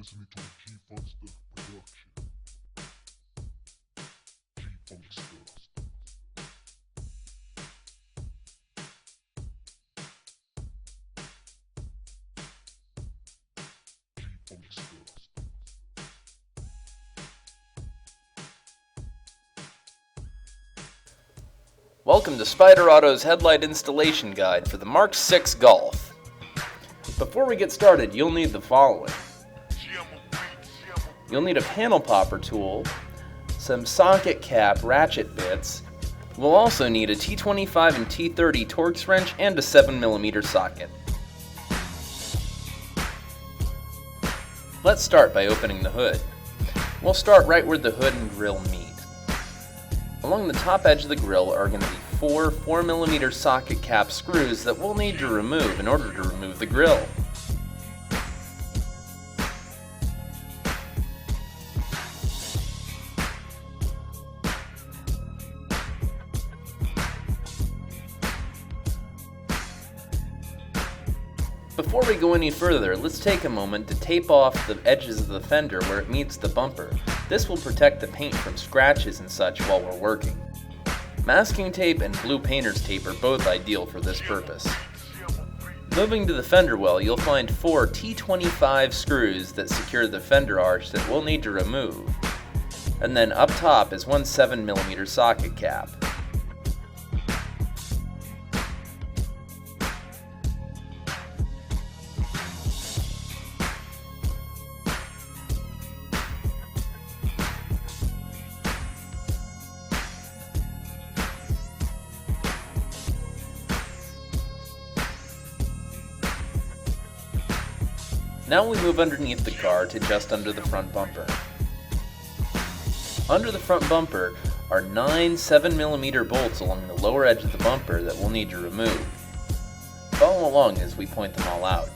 listening to G-Funkster production. G-Funkster. Welcome to Spyder Auto's headlight installation guide for the Mark VI Golf. Before we get started, you'll need the following. You'll need a panel popper tool, some socket cap ratchet bits. We'll also need a T25 and T30 TORX wrench and a 7mm socket. Let's start by opening the hood. We'll start right where the hood and grille meet. Along the top edge of the grille are going to be four 4mm socket cap screws that we'll need to remove in order to remove the grille. Before we go any further, let's take a moment to tape off the edges of the fender where it meets the bumper. This will protect the paint from scratches and such while we're working. Masking tape and blue painter's tape are both ideal for this purpose. Moving to the fender well, you'll find four T25 screws that secure the fender arch that we'll need to remove. And then up top is one 7mm socket cap. Now we move underneath the car to just under the front bumper. Under the front bumper are 9 7mm bolts along the lower edge of the bumper that we'll need to remove. Follow along as we point them all out.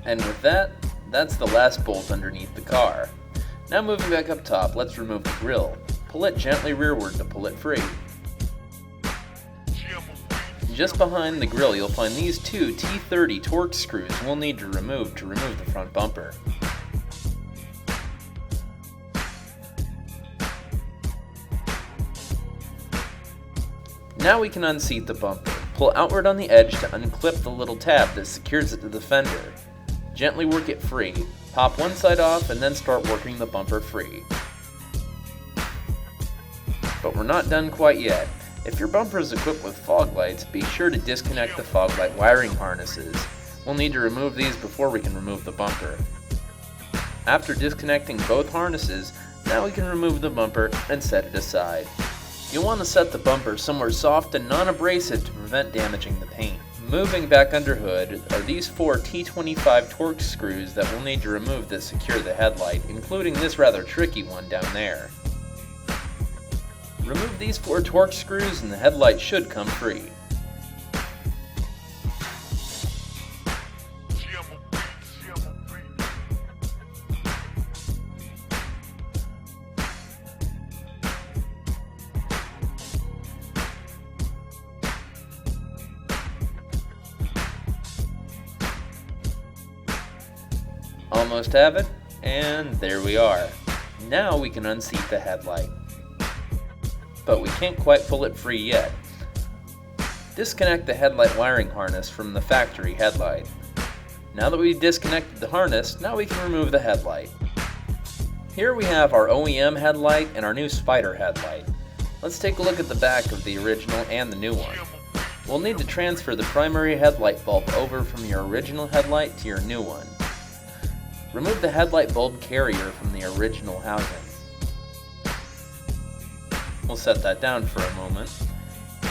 And with that, that's the last bolt underneath the car. Now moving back up top, let's remove the grille. Pull it gently rearward to pull it free. Just behind the grille, you'll find these two T30 TORX screws we'll need to remove the front bumper. Now we can unseat the bumper. Pull outward on the edge to unclip the little tab that secures it to the fender. Gently work it free, pop one side off, and then start working the bumper free. But we're not done quite yet. If your bumper is equipped with fog lights, be sure to disconnect the fog light wiring harnesses. We'll need to remove these before we can remove the bumper. After disconnecting both harnesses, now we can remove the bumper and set it aside. You'll want to set the bumper somewhere soft and non-abrasive to prevent damaging the paint. Moving back under hood are these four T25 TORX screws that we'll need to remove that secure the headlight, including this rather tricky one down there. Remove these four TORX screws and the headlight should come free. Almost have it, and there we are. Now we can unseat the headlight. But we can't quite pull it free yet. Disconnect the headlight wiring harness from the factory headlight. Now that we've disconnected the harness, now we can remove the headlight. Here we have our OEM headlight and our new Spyder headlight. Let's take a look at the back of the original and the new one. We'll need to transfer the primary headlight bulb over from your original headlight to your new one. Remove the headlight bulb carrier from the original housing. We'll set that down for a moment.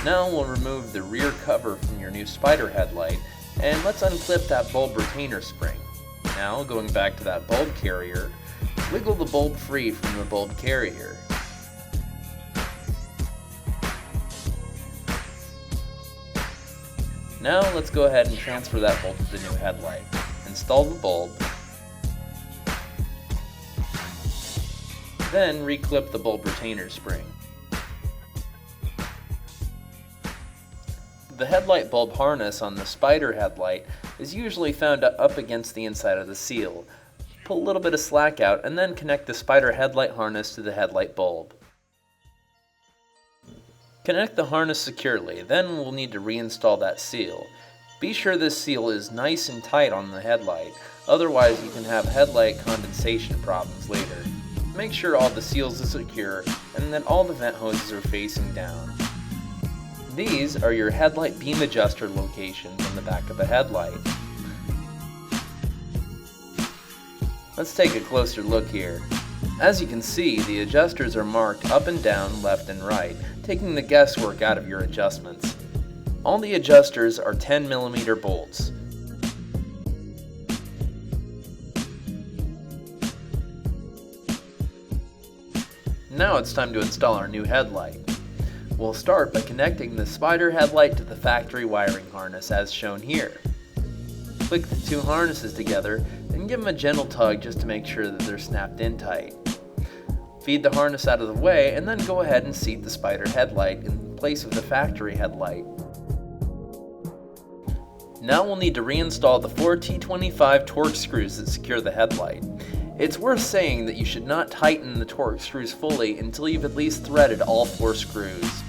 Now we'll remove the rear cover from your new Spyder headlight, and let's unclip that bulb retainer spring. Now, going back to that bulb carrier, wiggle the bulb free from the bulb carrier. Now let's go ahead and transfer that bulb to the new headlight. Install the bulb, then reclip the bulb retainer spring. The headlight bulb harness on the Spyder headlight is usually found up against the inside of the seal. Pull a little bit of slack out and then connect the Spyder headlight harness to the headlight bulb. Connect the harness securely, then we'll need to reinstall that seal. Be sure this seal is nice and tight on the headlight, otherwise you can have headlight condensation problems later. Make sure all the seals are secure and that all the vent hoses are facing down. These are your headlight beam adjuster locations on the back of the headlight. Let's take a closer look here. As you can see, the adjusters are marked up and down, left and right, taking the guesswork out of your adjustments. All the adjusters are 10mm bolts. Now it's time to install our new headlight. We'll start by connecting the Spyder headlight to the factory wiring harness as shown here. Click the two harnesses together and give them a gentle tug just to make sure that they're snapped in tight. Feed the harness out of the way and then go ahead and seat the Spyder headlight in place of the factory headlight. Now we'll need to reinstall the 4 T25 TORX screws that secure the headlight. It's worth saying that you should not tighten the TORX screws fully until you've at least threaded all 4 screws.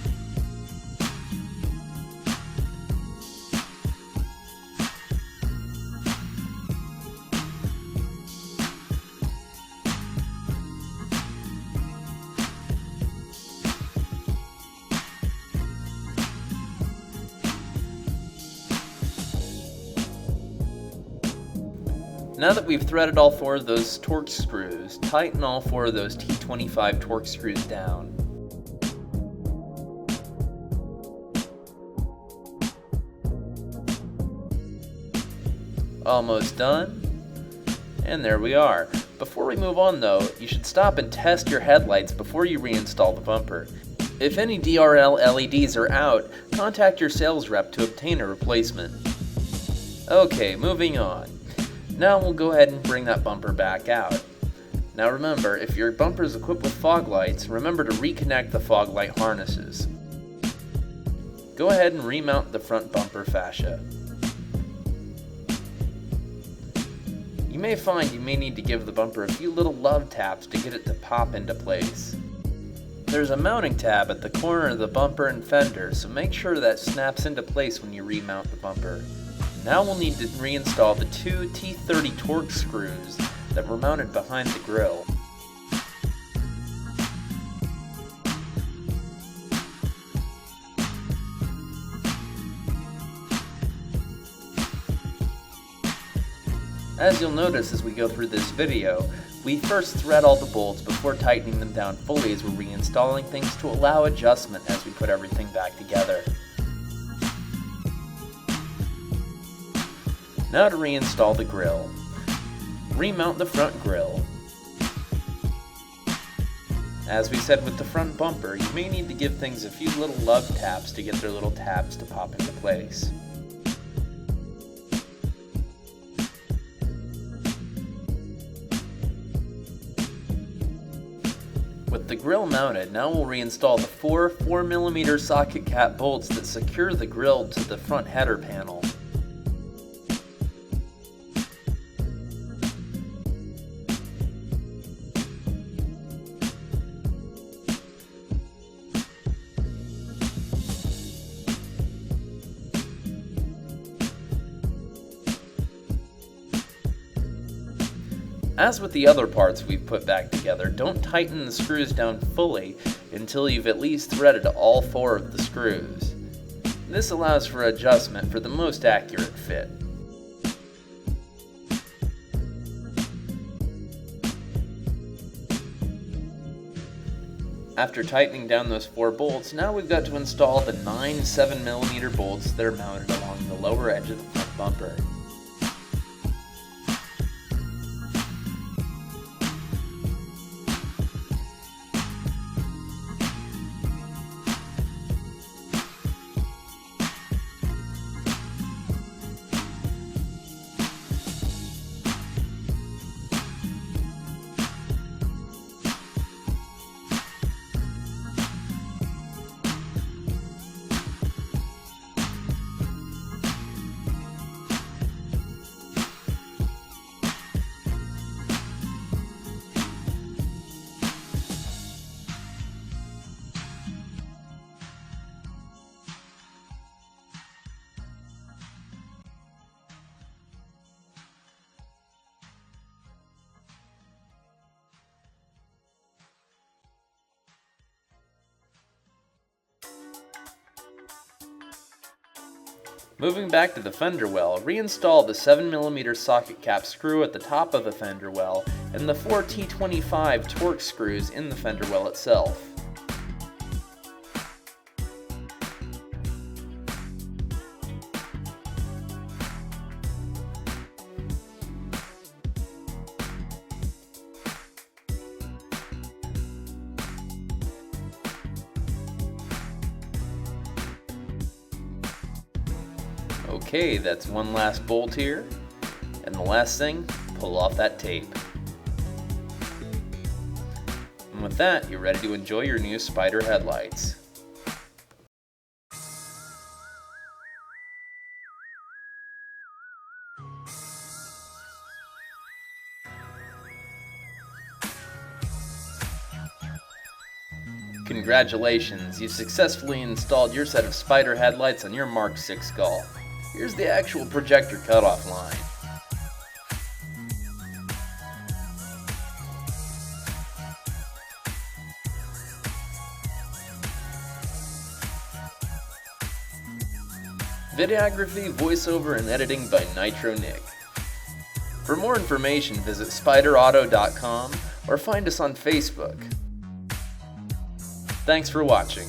Now that we've threaded all 4 of those TORX screws, tighten all 4 of those T25 TORX screws down. Almost done. And there we are. Before we move on though, you should stop and test your headlights before you reinstall the bumper. If any DRL LEDs are out, contact your sales rep to obtain a replacement. Okay, moving on. Now we'll go ahead and bring that bumper back out. Now remember, if your bumper is equipped with fog lights, remember to reconnect the fog light harnesses. Go ahead and remount the front bumper fascia. You may find you may need to give the bumper a few little love taps to get it to pop into place. There's a mounting tab at the corner of the bumper and fender, so make sure that snaps into place when you remount the bumper. Now we'll need to reinstall the 2 T30 TORX screws that were mounted behind the grille. As you'll notice as we go through this video, we first thread all the bolts before tightening them down fully as we're reinstalling things to allow adjustment as we put everything back together. Now to reinstall the grille. Remount the front grille. As we said with the front bumper, you may need to give things a few little love taps to get their little tabs to pop into place. With the grille mounted, now we'll reinstall the 4 4mm socket cap bolts that secure the grille to the front header panel. As with the other parts we've put back together, don't tighten the screws down fully until you've at least threaded all 4 of the screws. This allows for adjustment for the most accurate fit. After tightening down those 4 bolts, now we've got to install the 9 7mm bolts that are mounted along the lower edge of the front bumper. Moving back to the fender well, reinstall the 7mm socket cap screw at the top of the fender well and the 4 T25 TORX screws in the fender well itself. Okay, that's one last bolt here, and the last thing, pull off that tape. And with that, you're ready to enjoy your new Spyder headlights. Congratulations, you've successfully installed your set of Spyder headlights on your Mark VI Golf. Here's the actual projector cutoff line. Videography, voiceover, and editing by Nitro Nick. For more information, visit SpyderAuto.com or find us on Facebook. Thanks for watching.